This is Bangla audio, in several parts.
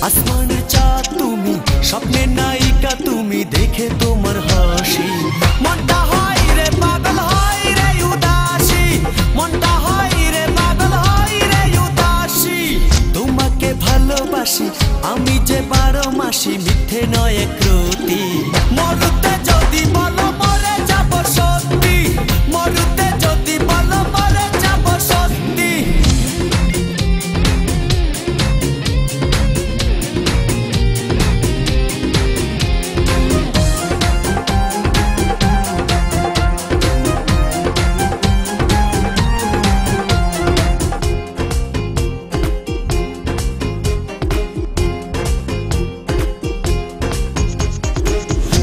আসমানের চাঁদ তুমি, স্বপ্নের নায়িকা তুমি, দেখে তোমার হাসি মনটা হয় রে পাগল হয় রে উদাসী, মনটা হয় রে পাগল হয় রে উদাসী। তোমাকে ভালোবাসি আমি যে 12 মাসি, মিথ্যে নয় একরতি। মরুতে যদি বলো মরে যাব সত্যি, মরুতে যদি বলো মরে যাব সত্যি।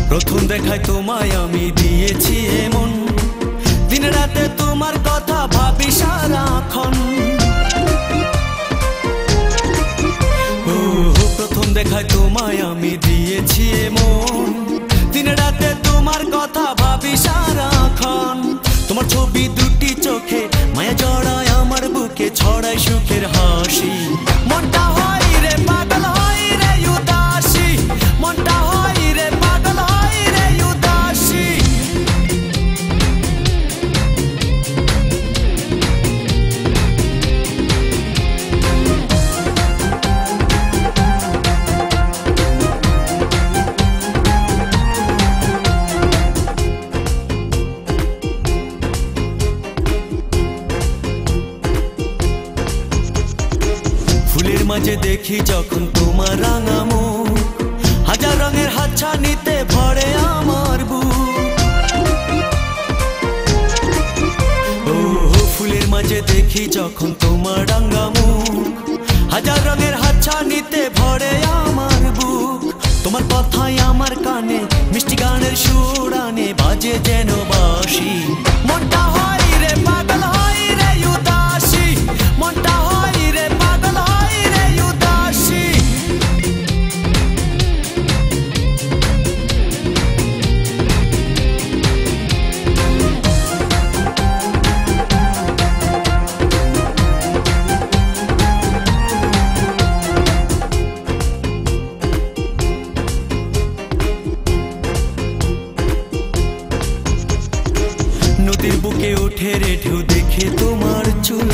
প্রথম দেখায় তোমায় আমি দিয়েছি এমন, দিন রাতে তোমার কথা ভাবি সারাক্ষণ। প্রথম দেখায় তোমায় আমি দিয়েছি এমন, দিন রাতে তোমার কথা ভাবি সারাক্ষণ। তোমার ছবি দুটি চোখে মায়া জড়ায় আমার বুকে, ছড়ায় সুখের হাসি। মনটা হয় রে পাগল হয় রে উদাসী, মনটা হয় রে পাগল হয় রে উদাসী। ফুলের মাঝে দেখি যখন তোমার রাঙা মুখ, হাজার রঙের হাতছানিতে ভরে আমার বুক। ফুলের মাঝে দেখি যখন তোমার রাঙা মুখ, হাজার রঙের হাতছানিতে ভরে আমার বুক। তোমার কথাই আমার কানে মিষ্টি গানের সুর আনে, বাজে যেন বাঁশি। মনটা হয় রে পাগল হয় রে উদাসী, মনটা হয় রে পাগল হয় রে উদাসী। নদীর বুকে ওঠে রে ঢেউ, দেখে তোমার চুল,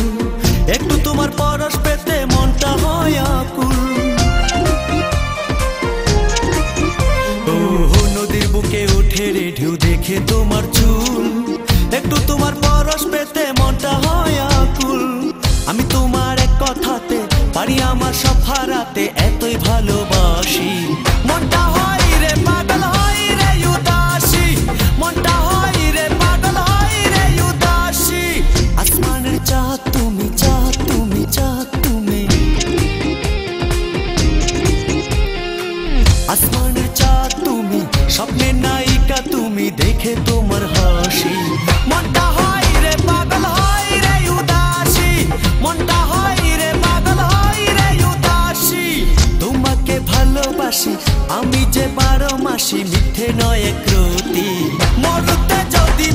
একটু তোমার পরশ পেতে মনটা হয় আকুল। নদীর বুকে ওঠে রে ঢেউ, দেখে তোমার চুল, একটু তোমার পরশ পেতে মনটা হয় আকুল। আমি তোমার এক কথাতে পারি আমার সব হারাতে, এতই ভালোবাসি। মনটা হয় রে পাগল হয় রে উদাসী, মনটা হয় রে পাগল হয় রে উদাসী। আসমানের চাঁদ তুমি, চাঁদ তুমি, চাঁদ তুমি, আসমানের চাঁদ তুমি, স্বপ্নের নায়িকা তুমি, দেখে তোমার হাসি। মনটা হয় রে পাগল হয় রে উদাসী, মনটা হয় রে পাগল হয় রে উদাসী। তোমাকে ভালোবাসি আমি যে 12 মাসি, মিথ্যে নয় একরতি। মরুতে যদি